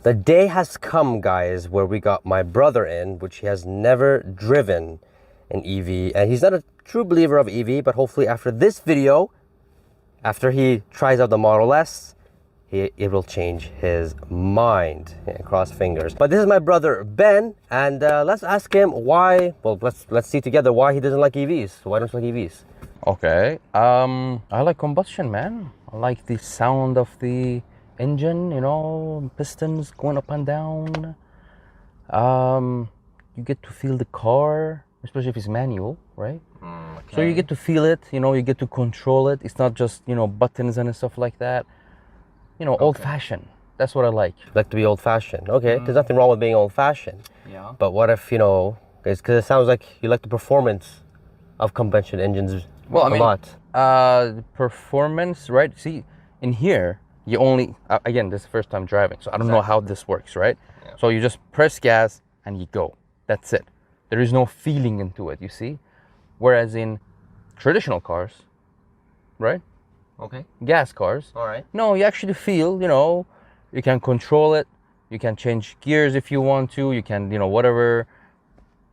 The day has come, guys, where we got my brother in, which he has never driven an EV. And he's not a true believer of EV, but hopefully after this video, after he tries out the Model S, it will change his mind. Yeah, cross fingers. But this is my brother, Ben, and let's ask him why, well, let's see together why he doesn't like EVs. Why don't you like EVs? Okay, I like combustion, man. I like the sound of the engine, you know, pistons going up and down. You get to feel the car, especially if it's manual, right? Okay. So you get to feel it, you know, you get to control it. It's not just, you know, buttons and stuff like that. You know, old-fashioned. That's what I like. Like to be old-fashioned. Okay, there's nothing wrong with being old-fashioned. Yeah. But what if, you know, because it sounds like you like the performance of combustion engines a lot. Performance, right? See, in here, you only, again, this is the first time driving, so I don't know how this works, right? Yeah. So you just press gas and you go. That's it. There is no feeling into it, you see? Whereas in traditional cars, right? Okay. Gas cars. All right. No, you actually feel, you know, you can control it. You can change gears if you want to. You can, you know, whatever.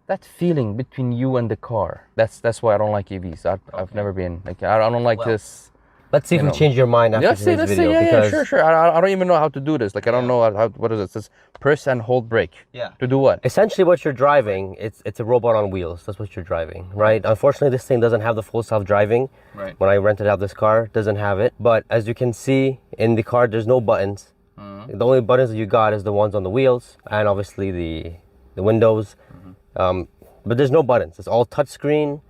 That feeling between you and the car. That's why I don't like EVs. I've never been like, I don't like this. Let's see if we change your mind after today's video. Yeah, sure. I don't even know how to do this. Like, I don't know how, what is it? It says press and hold brake. Yeah. To do what? Essentially what you're driving, it's a robot on wheels. That's what you're driving, right? Unfortunately, this thing doesn't have the full self-driving. Right. When I rented out this car, it doesn't have it. But as you can see in the car, there's no buttons. The only buttons that you got is the ones on the wheels and obviously the windows. But there's no buttons. It's all touch screen.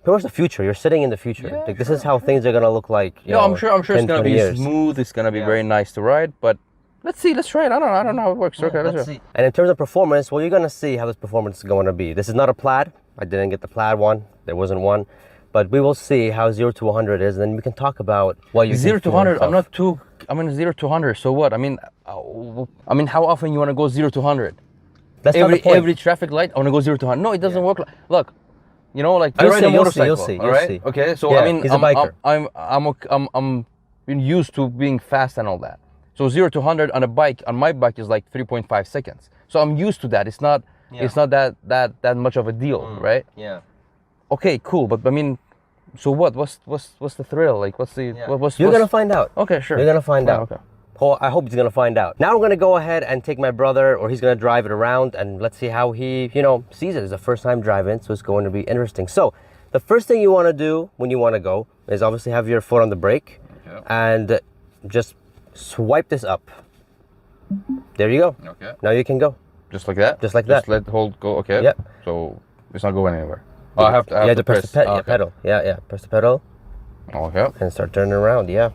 Pretty much the future. You're sitting in the future. Yeah, like, this is how things are gonna look like. You know, I'm sure 10, it's gonna be years. smooth. It's gonna be very nice to ride. But let's see. Let's try it. I don't know how it works. Okay, let's see. And in terms of performance, well, you're gonna see how this performance is going to be. This is not a plaid. I didn't get the plaid one. There wasn't one. But we will see how 0 to 100 is, and then we can talk about what you 0 to 100. I'm not too. I mean 0 to 100. So what? I mean, how often you want to go 0 to 100? That's not the point. Every traffic light, I want to go 0 to 100. No, it doesn't work. Look, you know, like I ride a motorcycle. You'll see. All right. Okay. So yeah, I mean, he's a biker. I'm used to being fast and all that. So 0 to 100 on a bike, on my bike, is like 3.5 seconds. So I'm used to that. It's not. It's not that much of a deal, right? Yeah. Okay. Cool. But I mean, so what? What's the thrill? Like, what's the You're gonna find out. Okay. Sure. You're gonna find out. Okay. Oh, I hope he's gonna find out. Now we're gonna go ahead and take my brother, or he's gonna drive it around, and let's see how he, you know, sees it. It's the first time driving, so it's going to be interesting. So, the first thing you want to do when you want to go is obviously have your foot on the brake, and just swipe this up. There you go. Okay. Now you can go. Just like that. Just like that. Just let hold go. Okay. Yep. So it's not going anywhere. Oh, I have to press the pedal. Yeah. Press the pedal. Okay. And start turning around. Yeah.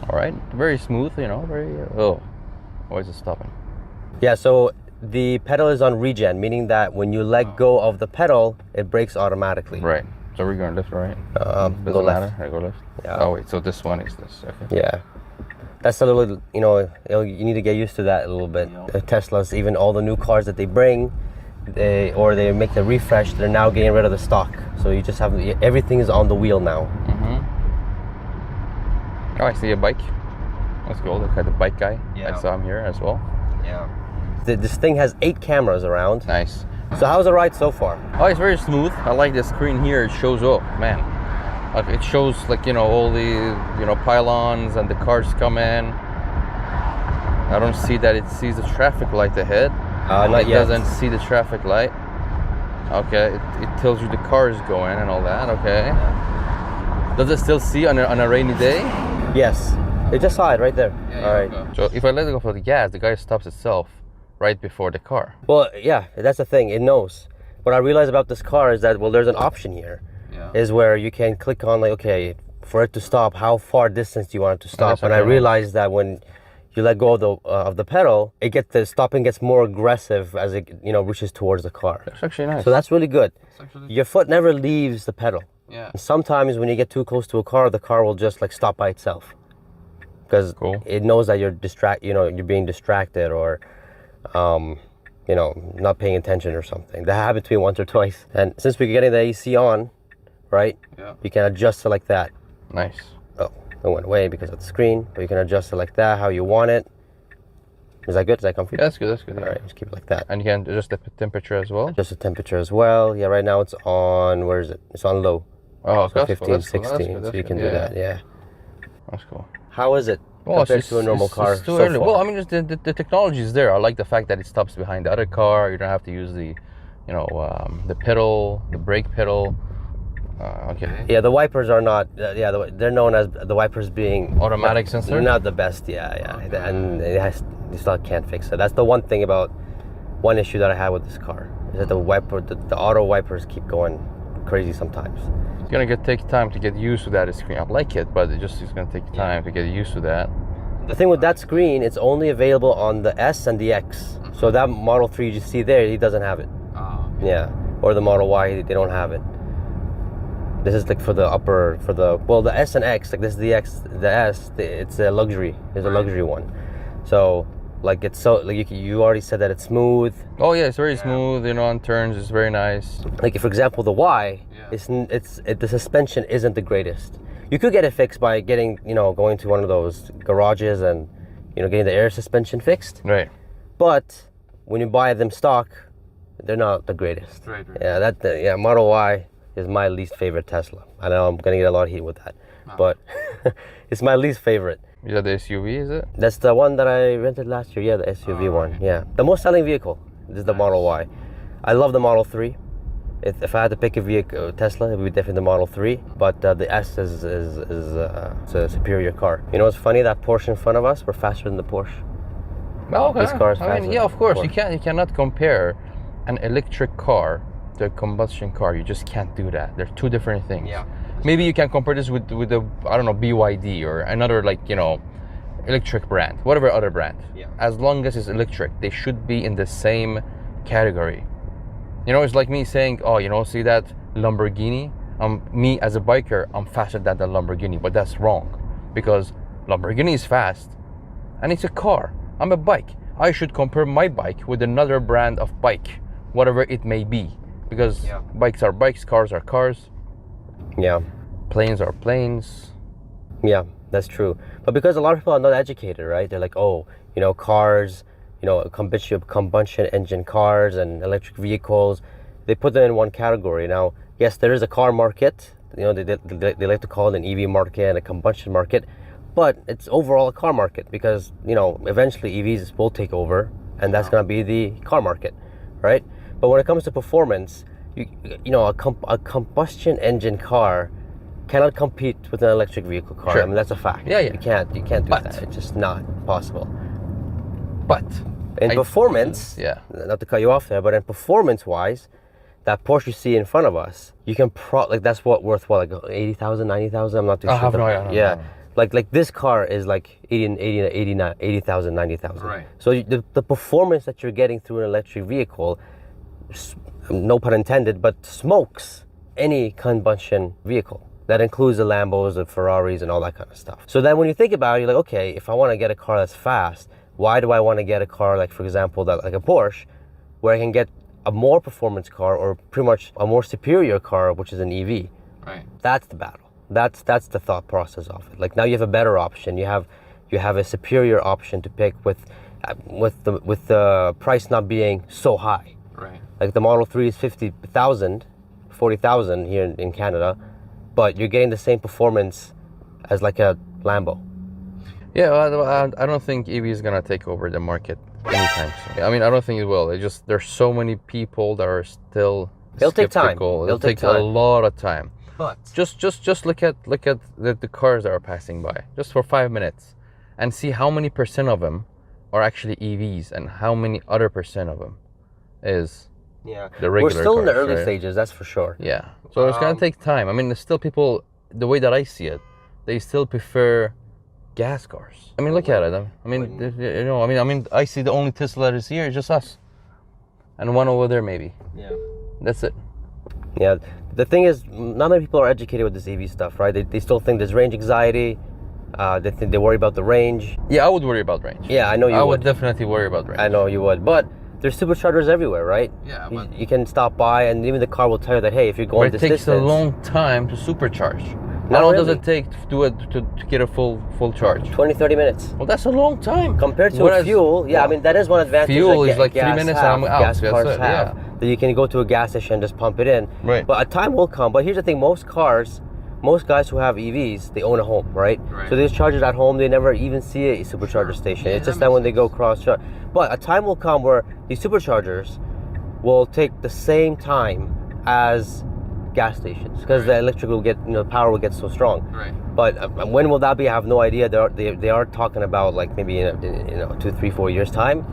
All right, very smooth, you know, very, why is it stopping? Yeah, so the pedal is on regen, meaning that when you let go of the pedal, it brakes automatically. Right, so we're going left or right? Go left. I go left? Yeah. Oh wait, so this one is this, okay. Yeah. That's a little, you know, you need to get used to that a little bit. Teslas, even all the new cars that they bring, they make the refresh, they're now getting rid of the stock. So you just have, everything is on the wheel now. Oh, I see a bike. Let's go look at the bike guy. Yeah. I saw him here as well. Yeah. This thing has 8 cameras around. Nice. So how's the ride so far? Oh, it's very smooth. I like the screen here. It shows up, man. Like, it shows, like, you know, all the, you know, pylons and the cars come in. I don't see that it sees the traffic light ahead. Not yet. It doesn't see the traffic light. Okay, it tells you the car is going and all that. Okay. Does it still see on a rainy day? Yes, it just saw it right there. All right. Okay. So if I let it go for the gas, the guy stops itself right before the car. Well, yeah, that's the thing. It knows. What I realized about this car is that, well, there's an option here. Is where you can click on, like, okay, for it to stop, how far distance do you want it to stop? And I realized that when you let go of the pedal, the stopping gets more aggressive as it, you know, reaches towards the car. That's actually nice. So that's really good. Your foot never leaves the pedal. Yeah. Sometimes when you get too close to a car, the car will just like stop by itself because it knows that you're you're being distracted or, you know, not paying attention or something. That happened to me once or twice. And since we're getting the AC on, right? Yeah. You can adjust it like that. Nice. Oh, it went away because of the screen, but you can adjust it like that, how you want it. Is that good? Is that comfy? Yeah, that's good. That's good. All right, just keep it like that. And you can adjust the temperature as well. Adjust the temperature as well. Yeah, right now it's on. Where is it? It's on low. Oh, So that's 15, cool. 16. So you can do that. Yeah. That's cool. How is it compared to a normal car? It's too so early. far? Well, I mean, just the technology is there. I like the fact that it stops behind the other car. You don't have to use the, the pedal, the brake pedal. Okay. Yeah, the wipers are not. They're known as the wipers being Automatic sensor. Not the best. Yeah. Okay. And you still can't fix it. That's the one thing about one issue that I have with this car is that the auto wipers keep going crazy sometimes. It's gonna take time to get used to that screen. I like it, but it's gonna take time to get used to that. The thing with that screen, it's only available on the S and the X. So that Model 3 you see there, he doesn't have it. Oh. Okay. Yeah, or the Model Y, they don't have it. This is like the S and X, like this is the X, the S, it's a luxury. It's a luxury one. So like it's so like you already said that it's smooth. Oh yeah, it's very smooth. On turns, it's very nice. Like for example, the Y, the suspension isn't the greatest. You could get it fixed by getting going to one of those garages and getting the air suspension fixed. Right. But when you buy them stock, they're not the greatest. Right. Yeah, Model Y is my least favorite Tesla. I know I'm gonna get a lot of heat with that, but it's my least favorite. Is that the SUV? Is it? That's the one that I rented last year. Yeah, the SUV one. Yeah, the most selling vehicle is the Model Y. I love the Model 3. If I had to pick a vehicle, Tesla, it would be definitely the Model 3. But the S is it's a superior car. You know what's funny? That Porsche in front of us, we're faster than the Porsche. Oh, okay. This car is faster. I mean, yeah, of course. You cannot compare an electric car to a combustion car. You just can't do that. They're two different things. Yeah. Maybe you can compare this with the BYD or another electric brand, whatever other brand. Yeah. As long as it's electric, they should be in the same category. It's like me saying, see that Lamborghini? Me as a biker, I'm faster than the Lamborghini, but that's wrong because Lamborghini is fast and it's a car. I'm a bike. I should compare my bike with another brand of bike, whatever it may be, because bikes are bikes, cars are cars. Yeah. Planes are planes. Yeah, that's true. But because a lot of people are not educated, right? They're like, cars, combustion engine cars and electric vehicles, they put them in one category. Now, yes, there is a car market. They like to call it an EV market and a combustion market, but it's overall a car market because, eventually EVs will take over and that's going to be the car market, right? But when it comes to performance, a combustion engine car cannot compete with an electric vehicle car. Sure. I mean, that's a fact. Yeah. You can't do that. It's just not possible. But in performance, not to cut you off there, but in performance-wise, that Porsche you see in front of us, you can that's worth like 80,000, 90,000. I'm not too sure. I have no idea. Yeah. Like this car is like 80,000, 90,000. Right. So the performance that you're getting through an electric vehicle, no pun intended, but smokes any combustion vehicle. That includes the Lambos, the Ferraris, and all that kind of stuff. So then when you think about it, you're like, okay, if I want to get a car that's fast, why do I want to get a car like, for example, like a Porsche, where I can get a more performance car or pretty much a more superior car, which is an EV? Right. That's the battle. That's the thought process of it. Like now you have a better option. You have a superior option to pick with the price not being so high. Right. Like the Model 3 is 40,000 here in Canada, but you're getting the same performance as like a Lambo. Yeah, I don't think EV is gonna take over the market anytime soon. I mean, I don't think it will. There's so many people that are still It'll take time. It'll take a lot of time. But just look at the cars that are passing by just for 5 minutes, and see how many percent of them are actually EVs and how many other percent of them is the regular. We're still in the cars, early right? stages, that's for sure. Yeah. So it's gonna take time. I mean, there's still people. The way that I see it, they still prefer gas cars. I mean, look at it. I mean, I see the only Tesla that is here is just us, and one over there maybe. Yeah. That's it. Yeah. The thing is, not many people are educated with this EV stuff, right? They still think there's range anxiety. They worry about the range. Yeah, I would worry about range. Yeah, I know you would. I would definitely worry about range. I know you would, but there's superchargers everywhere, right? Yeah, you can stop by, and even the car will tell you that, hey, if you're going But this it takes distance, a long time to supercharge. How long really. does it take to get a full charge? 20-30 minutes. Well, that's a long time. Compared to Whereas- fuel, yeah, I mean, that is one advantage. Fuel that is like 3 gas minutes have, and I'm out. gas That's cars it, have. yeah. That you can go to a gas station and just pump it in. Right. But a time will come. But here's the thing, most guys who have EVs, they own a home, right? So they just charge it at home. They never even see a supercharger station. Yeah, it's just that when they go cross-charge. But a time will come where these superchargers will take the same time as gas stations because the electric will get, power will get so strong. Right. But when will that be? I have no idea. They are talking about like maybe in 2, 3, 4 years time.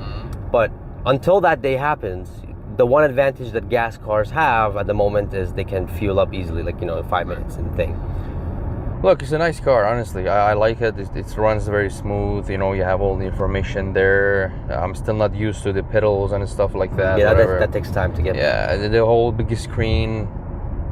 But until that day happens, the one advantage that gas cars have at the moment is they can fuel up easily, like in 5 minutes and thing. Look, it's a nice car, honestly. I like it. It runs very smooth. You have all the information there. I'm still not used to the pedals and stuff like that. Yeah, that takes time to get. Yeah, the whole big screen.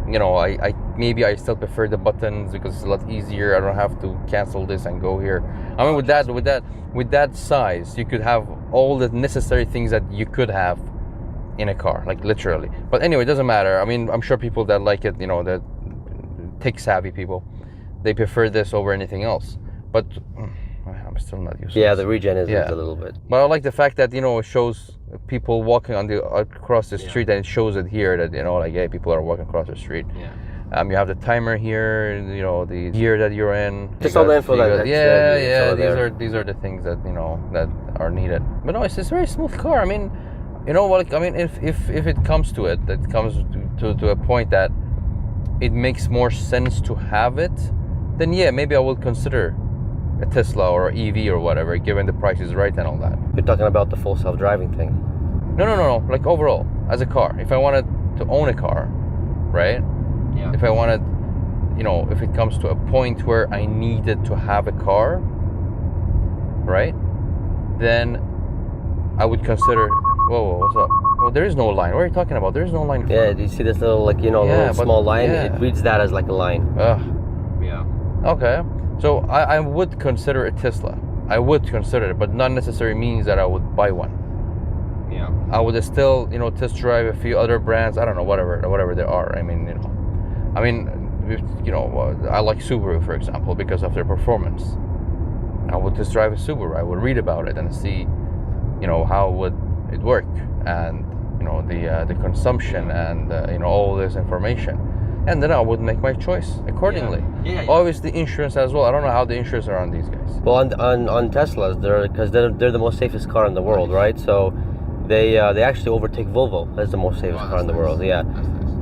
I still prefer the buttons because it's a lot easier. I don't have to cancel this and go here. I mean, with that size, you could have all the necessary things that you could have in a car, like literally. But anyway, it doesn't matter. I mean, I'm sure people that like it, that tech savvy people, they prefer this over anything else. But I'm still not used to Yeah, this. the regen is a little bit. But I like the fact that it shows people walking across the street, and it shows it here that hey, people are walking across the street. Yeah. You have the timer here, the year that you're in. Just all the info that. These are the things that that are needed. But no, it's a very smooth car. I mean, if it comes to it, that comes to a point that it makes more sense to have it, then yeah, maybe I will consider a Tesla or EV or whatever, given the price is right and all that. You're talking about the full self-driving thing. No. Like overall, as a car, if I wanted to own a car, right? Yeah. If I wanted, if it comes to a point where I needed to have a car, right? Then I would consider. Whoa, what's up? Well, there is no line. What are you talking about? There is no line. Yeah, do you see this little little small line? Yeah. It reads that as like a line. Yeah. Okay. So I would consider a Tesla. I would consider it, but not necessarily means that I would buy one. Yeah. I would still, test drive a few other brands. I don't know, whatever there are. I mean, I like Subaru, for example, because of their performance. I would test drive a Subaru. I would read about it and see, how would it work, and the consumption, and all this information, and then I would make my choice accordingly. Yeah. Obviously, insurance as well. I don't know how the insurance are on these guys. Well, on Teslas, they're the most safest car in the world, right? So they actually overtake Volvo as the most safest car in the world. Yeah.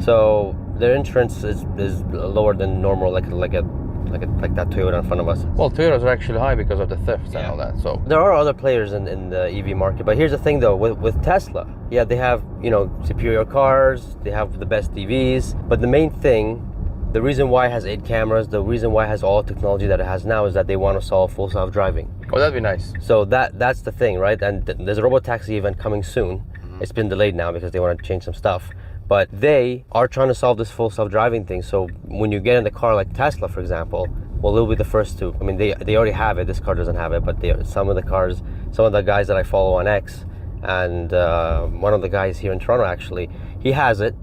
So their insurance is lower than normal, like that Toyota in front of us. Well, Toyotas are actually high because of the theft and all that. So there are other players in the EV market, but here's the thing though, with Tesla, yeah, they have superior cars, they have the best EVs, but the main thing, the reason why it has 8 cameras, the reason why it has all the technology that it has now is that they want to solve full self-driving. Oh, that'd be nice. So that's the thing, right? And there's a robotaxi event coming soon. It's been delayed now because they want to change some stuff. But they are trying to solve this full self-driving thing. So when you get in the car like Tesla, for example, well, they'll be the first to. I mean, they already have it. This car doesn't have it, but some of the guys that I follow on X, and one of the guys here in Toronto actually, he has it.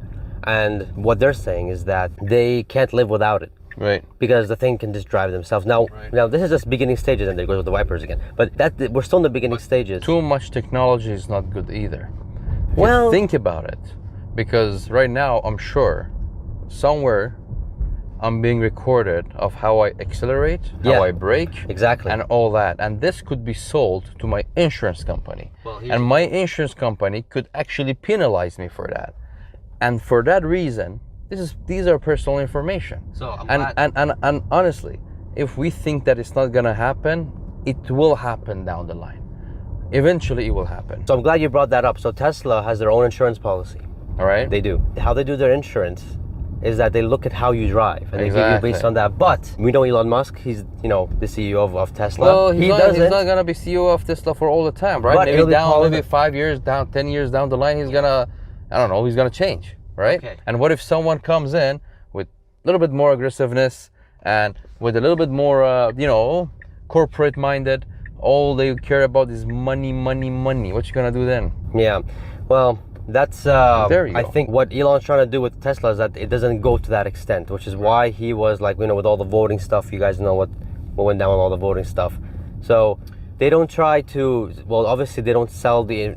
And what they're saying is that they can't live without it. Right. Because the thing can just drive themselves. Now this is just beginning stages, and there goes with the wipers again. But we're still in the beginning stages. Too much technology is not good either. Well, think about it. Because right now, I'm sure somewhere I'm being recorded of how I accelerate, how I brake, exactly, and all that. And this could be sold to my insurance company. And my insurance company could actually penalize me for that. And for that reason, these are personal information. So and honestly, if we think that it's not gonna happen, it will happen down the line. Eventually, it will happen. So I'm glad you brought that up. So Tesla has their own insurance policy. All right. They do. How they do their insurance is that they look at how you drive, and they give you based on that. But we know Elon Musk, he's the CEO of Tesla. Well, he's not gonna be CEO of Tesla for all the time, right? But maybe 5 years down, 10 years down the line, he's gonna, I don't know, he's gonna change, right? Okay. And what if someone comes in with a little bit more aggressiveness and with a little bit more, corporate minded? All they care about is money. What you gonna do then? Yeah. Well, That's There you I go. think what Elon's trying to do with Tesla is that it doesn't go to that extent, which is why he was like, with all the voting stuff. You guys know what went down with all the voting stuff. So they don't try to. Well, obviously they don't sell the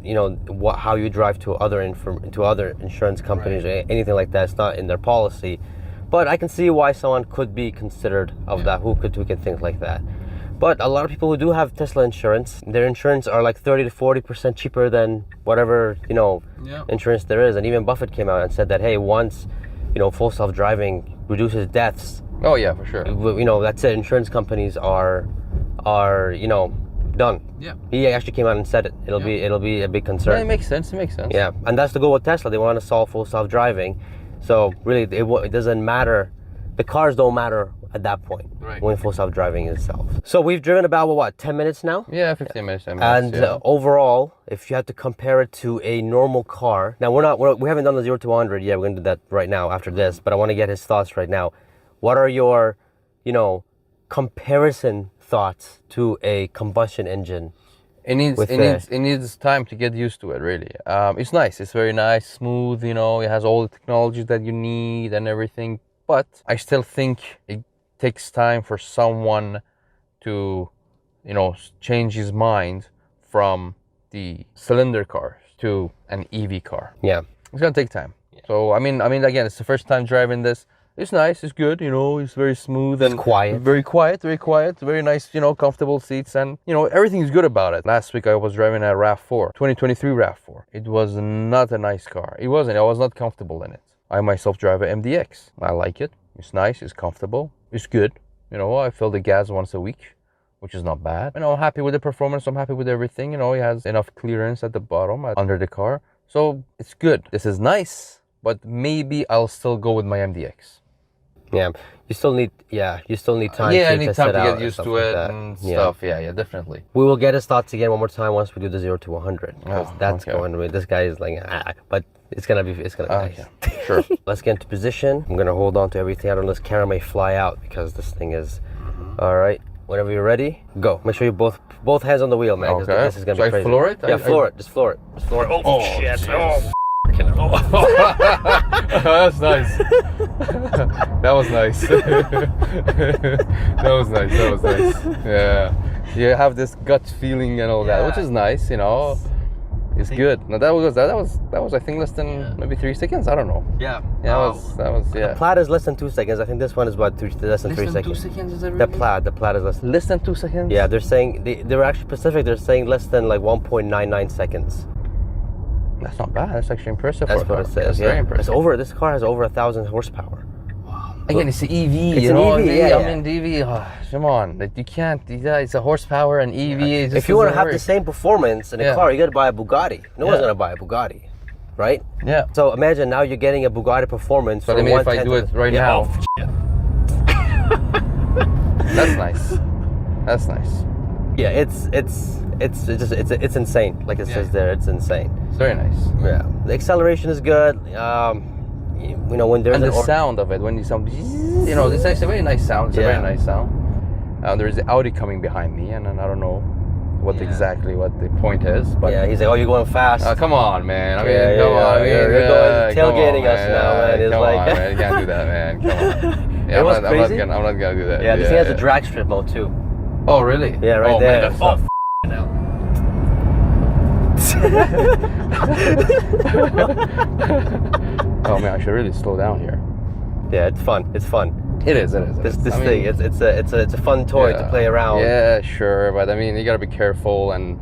how you drive to other insurance companies or anything like that. It's not in their policy. But I can see why someone could be considered of that. Who can think like that? But a lot of people who do have Tesla insurance, their insurance are like 30 to 40% cheaper than whatever insurance there is. And even Buffett came out and said that, hey, once full self-driving reduces deaths. Oh yeah, for sure. That's it. Insurance companies are done. Yeah. He actually came out and said it. It'll be a big concern. Yeah, it makes sense. Yeah, and that's the goal with Tesla. They want to solve full self-driving. So really, it doesn't matter. The cars don't matter at that point when full self-driving is solved. So we've driven about 10 minutes now? Yeah, 15 minutes. 10 And minutes, yeah. overall, if you had to compare it to a normal car, now we haven't done the 0 to 100 yet. We're gonna do that right now after this, but I want to get his thoughts right now. What are your, comparison thoughts to a combustion engine? It needs time to get used to it, really. It's nice. It's very nice, smooth. It has all the technology that you need and everything. But I still think it takes time for someone to, change his mind from the cylinder car to an EV car. Yeah, it's gonna take time. Yeah. So I mean, again, it's the first time driving this. It's nice. It's good. It's very smooth and quiet. Very quiet. Very nice. Comfortable seats and everything is good about it. Last week I was driving a RAV4, 2023 RAV4. It was not a nice car. It wasn't. I was not comfortable in it. I myself drive a MDX. I like it. It's nice. It's comfortable. It's good. I fill the gas once a week, which is not bad. I'm happy with the performance. I'm happy with everything. It has enough clearance at the bottom under the car, so it's good. This is nice, but maybe I'll still go with my MDX. Yeah, you still need time. I need time to get used to it and stuff. Yeah, definitely. We will get his thoughts again one more time once we do the 0 to 100. That's okay. going. This guy is like, but it's gonna be nice. Yeah. Sure. Let's get into position. I'm gonna hold on to everything. I don't know, this camera may fly out because this thing is. All right. Whenever you're ready, go. Make sure you both hands on the wheel, man. Okay. This is gonna be crazy. I floor it? Yeah, floor it. Just floor it. Just floor it. Oh shit! That's nice. That was nice. That was nice. Yeah. You have this gut feeling and all that, which is nice, It's good. Now that was I think less than maybe 3 seconds. I don't know. Yeah. Yeah, that was. The Plaid is less than 2 seconds. I think this one is about less than 3 seconds. 2 seconds, is it really? The Plaid is less than 2 seconds. Yeah, they're saying they were actually specific. They're saying less than like 1.99 seconds. That's not bad. That's actually impressive. That's what it says. That's very impressive. This car has over 1,000 horsepower. Again, it's an EV. It's an EV. Yeah. I mean, EV. Come on, you can't. It's a horsepower and EV. Yeah. If you want to have the same performance in a car, you got to buy a Bugatti. No one's gonna buy a Bugatti, right? Yeah. So imagine now you're getting a Bugatti performance. But I mean, if I do it right now, that's nice. That's nice. Yeah, it's insane. Like it says there, it's insane. It's very nice. Yeah, the acceleration is good. When there's the sound of it, when you sound, it's actually a very nice sound. It's a very nice sound. There's the Audi coming behind me, and I don't know exactly what the point is. But he's like, "Oh, you're going fast." Come on, man. I mean, come on. You're going tailgating us now, man. It's come like, on, man. You can't do that, man. Come on. Yeah, I'm not gonna do that. Yeah, this thing has a drag strip mode too. Oh, really? Yeah, right there. Man, oh man, I should really slow down here. Yeah, it's fun. It is. This thing, it's a fun toy to play around. Yeah, sure, but I mean, you gotta be careful and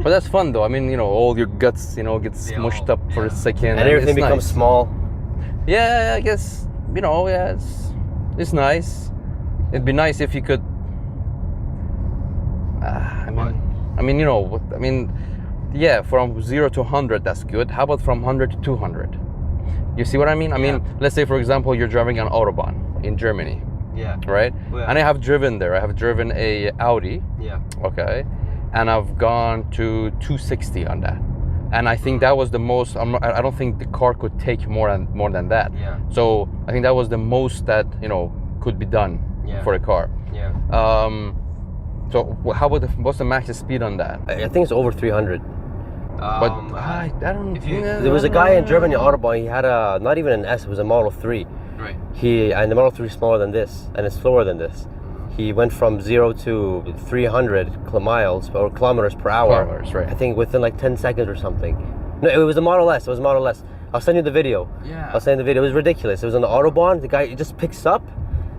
but that's fun though. I mean, all your guts, gets smushed up for a second, and everything becomes small. Yeah, I guess it's nice. It'd be nice if you could. From 0 to 100, that's good. How about from 100 to 200? You see what I mean? I mean, let's say, for example, you're driving on Autobahn in Germany. Yeah. Right? Yeah. And I have driven there. I have driven a Audi. Yeah. Okay. And I've gone to 260 on that. And I think that was the most. I don't think the car could take more than that. Yeah. So I think that was the most that could be done for a car. Yeah. So how about what's the max speed on that? I think it's over 300. But I don't. There was a guy in Germany, Autobahn. He had a not even an S. It was a Model 3. Right. And the Model 3 is smaller than this, and it's slower than this. He went from 0 to 300 miles or kilometers per hour. Kilometers, right. I think within like 10 seconds or something. No, it was a Model S. It was a Model S. I'll send you the video. Yeah. I'll send you the video. It was ridiculous. It was on the Autobahn. The guy just picks up,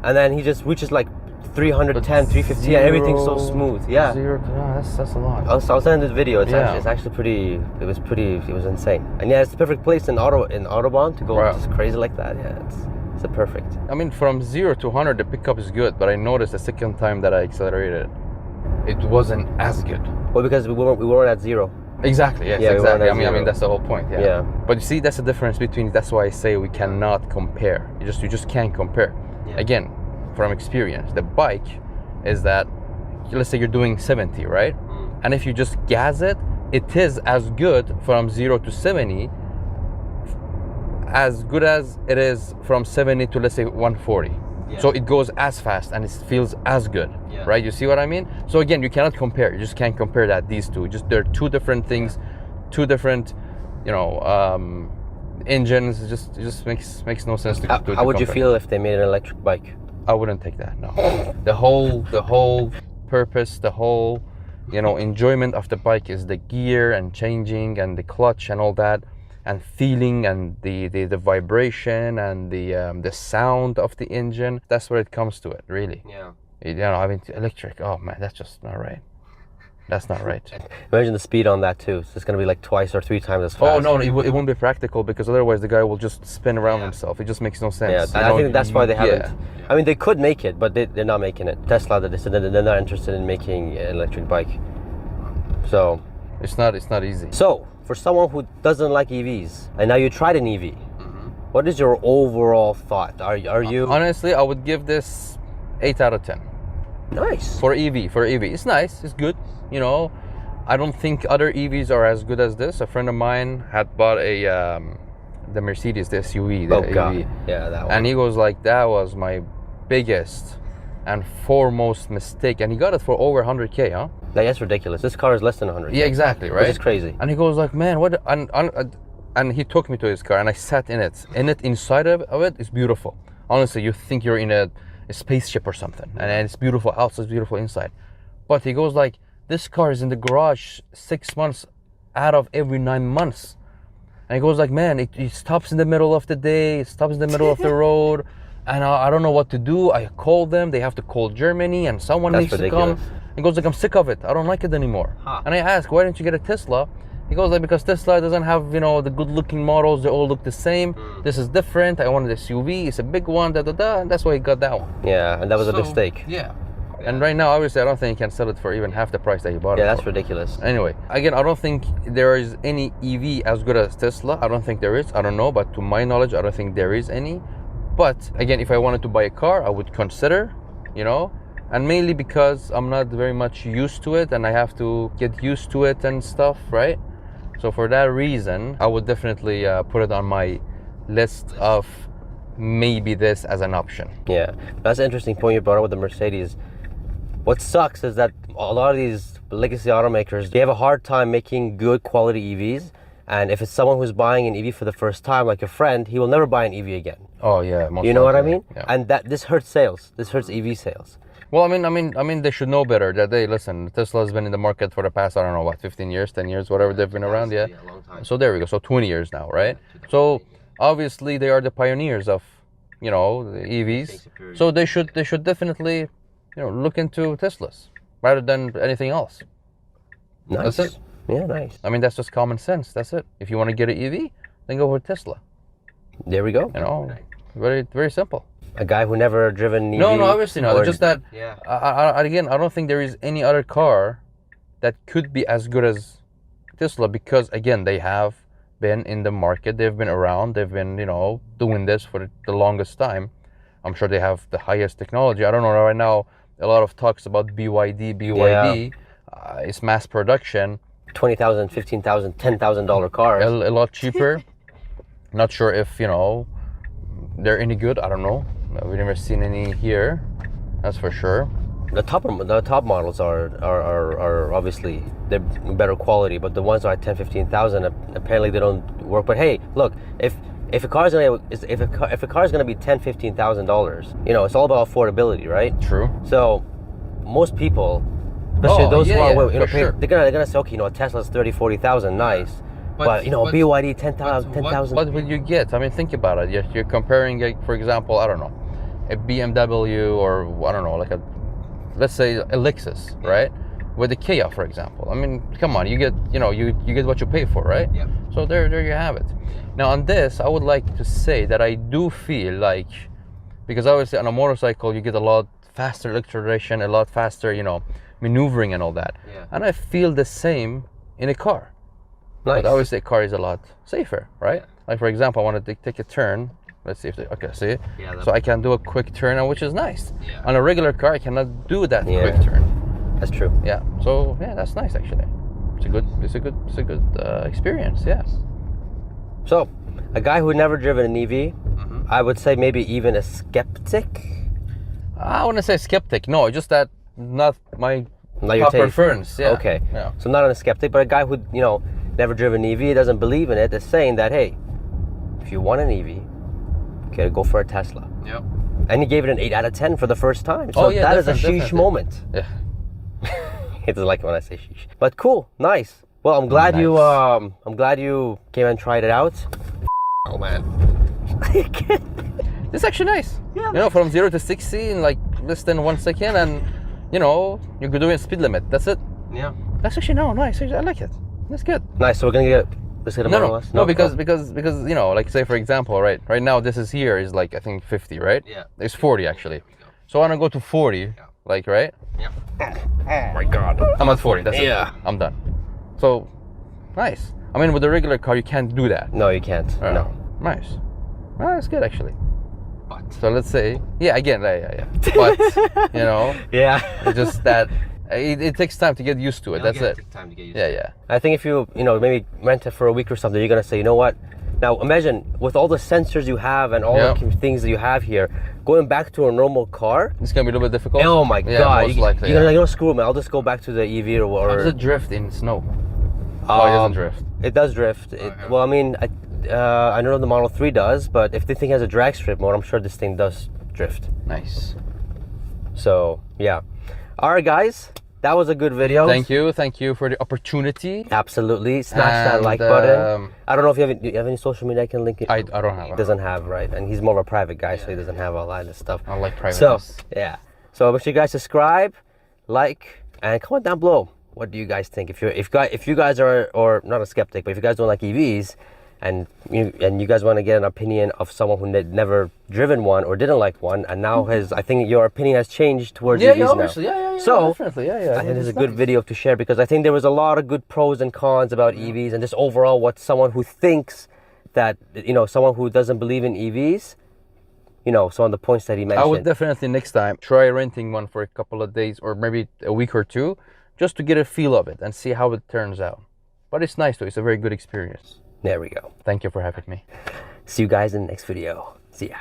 and then he just reaches like 310, 350, and everything's so smooth. Yeah. That's a lot. I'll send you the video. It's Yeah. actually pretty. It was insane. And yeah, it's the perfect place in Autobahn to go just crazy like that. Yeah, it's a perfect. I mean, from 0 to 100, the pickup is good, but I noticed the second time that I accelerated, it wasn't as good. Well, because we weren't at 0. Exactly. Yes. Yeah, we exactly. weren't at I mean, zero. that's the whole point. Yeah. Yeah. But you see, that's the difference between. That's why I say we cannot compare. You just can't compare. Yeah. Again, from experience, the bike is that. Let's say you're doing 70, right? And if you just gas it, it is as good from 0 to 70, as good as it is from 70 to, let's say, 140. Yeah. So it goes as fast and it feels as good, Yeah. right? You see what I mean? So again, you cannot compare. You just can't compare these two. They're two different things, two different, engines. It just makes no sense to. How would you compare. feel if they made an electric bike? I wouldn't take that. No. The whole purpose, the whole, enjoyment of the bike is the gear and changing and the clutch and all that, and feeling and the vibration and the sound of the engine. That's where it comes to it, really. Yeah. I mean, electric. Oh man, that's just not right. That's not right. Imagine the speed on that too. So it's gonna be like twice or 3 times as fast. Oh no, it won't be practical because otherwise the guy will just spin around himself. It just makes no sense. Yeah, I think that's why they haven't. Yeah. I mean, they could make it, but they're not making it. Tesla, they're not interested in making an electric bike. So It's not easy. So, for someone who doesn't like EVs, and now you tried an EV, what is your overall thought? Are you Honestly, I would give this 8 out of 10. nice? For EV, it's nice, it's good. I don't think other EVs are as good as this. A friend of mine had bought the Mercedes, the SUV, the EV. Yeah, that one. And he goes like, that was my biggest and foremost mistake. And he got it for over 100K, huh? That's ridiculous. This car is less than 100. Yeah, exactly, right? Which is crazy. And he goes like, man, what? And he took me to his car, and I sat in it. Inside of it is beautiful. Honestly, you think you're in a spaceship or something, and it's beautiful outside, it's beautiful inside. But he goes like, this car is in the garage 6 months out of every 9 months. And he goes like, man, it stops in the middle of the day, it stops in the middle of the road, and I don't know what to do. I call them, they have to call Germany, and someone That's needs ridiculous. to come. He goes like, I'm sick of it. I don't like it anymore. Huh. And I ask, why didn't you get a Tesla? He goes like, because Tesla doesn't have, the good-looking models. They all look the same. This is different. I wanted an SUV. It's a big one. And that's why he got that one. Yeah, and that was a mistake. Yeah. And right now, obviously, I don't think he can sell it for even half the price that he bought it Yeah, for. that's ridiculous. Anyway, again, I don't think there is any EV as good as Tesla. I don't think there is. I don't know, but to my knowledge, I don't think there is any. But again, if I wanted to buy a car, I would consider, and mainly because I'm not very much used to it and I have to get used to it and stuff, right? So for that reason, I would definitely put it on my list of maybe this as an option. Yeah, that's an interesting point you brought up with the Mercedes. What sucks is that a lot of these legacy automakers, they have a hard time making good quality EVs. And if it's someone who's buying an EV for the first time, like a friend, he will never buy an EV again. Oh yeah, You know what I likely, mean? Yeah. And this hurts sales. This hurts EV sales. Well, I mean, they should know better. That listen, Tesla's been in the market for the past, I don't know, 15 years, 10 years, whatever they've been around. Yeah. A long time. So there we go. So 20 years now, right? So obviously they are the pioneers of, the EVs. So they should definitely, look into Teslas rather than anything else. Nice. That's it. Yeah, nice. I mean, that's just common sense. That's it. If you want to get an EV, then go for Tesla. There we go. Very, very simple. A guy who never driven an EV. No, obviously not. or- It's just that, Yeah. again, I don't think there is any other car that could be as good as Tesla because, again, they have been in the market. They've been around. They've been, doing this for the longest time. I'm sure they have the highest technology. I don't know right now. A lot of talks about BYD. It's mass production. $20,000, $15,000, $10,000 cars. A lot cheaper. Not sure if, they're any good. I don't know. We've never seen any here. That's for sure. The top models are obviously they're better quality, but the ones that are at 10, 15,000 apparently they don't work. But hey, look, if a car's gonna be $10,000-15,000, you know, it's all about affordability, right? True. So most people, especially those who are, you know, sure. they're gonna say, okay, you know, a Tesla's 30-40,000, nice. But you know, BYD 10,000. What will you get? I mean, think about it. You're comparing, like, for example, I don't know, a BMW or I don't know, like let's say a Lexus, right? With a Kia, for example. I mean, come on, you get, you know, you get what you pay for, right? Yeah. So there you have it. Now on this, I would like to say that I do feel like, because obviously on a motorcycle you get a lot faster acceleration, a lot faster, you know, maneuvering and all that. Yeah. And I feel the same in a car. Nice. But obviously a car is a lot safer, right? Yeah. Like for example, I want to take a turn. Let's see if they, okay, see? Yeah, so I can do a quick turn, which is nice. Yeah. On a regular car, I cannot do that quick turn. That's true. Yeah. So yeah, that's nice actually. It's a good experience. Yes. So, a guy who never driven an EV, I would say maybe even a skeptic. I wouldn't say skeptic. No, just that not my Not your top taste. preference. Yeah. Okay. Yeah. So not a skeptic, but a guy who, you know, never driven an EV, doesn't believe in it, is saying that, hey, if you want an EV, okay, go for a Tesla. Yep. And he gave it an 8 out of 10 for the first time. So yeah, that is a sheesh definitely. moment. Yeah. He doesn't like it when I say sheesh. But cool, nice. Well, I'm glad you came and tried it out. Oh man. It's actually nice. Yeah. You know, from 0 to 60 in like less than 1 second, and you know, you're doing speed limit. That's it. Yeah. That's actually nice. I like it. That's good. Nice. So we're gonna let's get a Model S. No, because you know, like say for example, right now this is here is like I think 50, right? Yeah. It's 40 actually. So I want to go to 40, like, right? Yeah. Oh my God. I'm at 40. That's it. Yeah. I'm done. So nice. I mean, with a regular car, you can't do that. No, you can't. No. Nice. Well, that's good actually. But So let's say, yeah, again, yeah. But you know, yeah. it's just that it takes time to get used to it. That's it. Time to get used Yeah. I think if you know, maybe rent it for a week or something, you're gonna say, you know what? Now imagine with all the sensors you have and all the things that you have here, going back to a normal car. It's gonna be a little bit difficult. Oh my God! Most likely. You're gonna screw it, man. I'll just go back to the EV or. How does it drift in snow? Oh, it doesn't drift. It does drift. Well, I mean, I don't know if the Model 3 does, but if the thing has a drag strip mode, I'm sure this thing does drift. Nice. So yeah. All right, guys. That was a good video. Thank you for the opportunity. Absolutely. Smash that And, like button. I don't know if you have any social media I can link it. I don't have. He doesn't have, right? And he's more of a private guy, so he doesn't have a lot of stuff. I like privacy. So yeah. So make sure you guys subscribe, like, and comment down below. What do you guys think? If you guys are, or not a skeptic, but if you guys don't like EVs, and you guys want to get an opinion of someone who never driven one or didn't like one, and now I think your opinion has changed towards EVs now. Obviously, yeah. So definitely, yeah. I think this is a good video to share because I think there was a lot of good pros and cons about EVs and just overall what someone who thinks that, you know, someone who doesn't believe in EVs, you know, some of the points that he mentioned. I would definitely next time try renting one for a couple of days or maybe a week or two, just to get a feel of it and see how it turns out. But it's nice too. It's a very good experience. There we go. Thank you for having me. See you guys in the next video. See ya.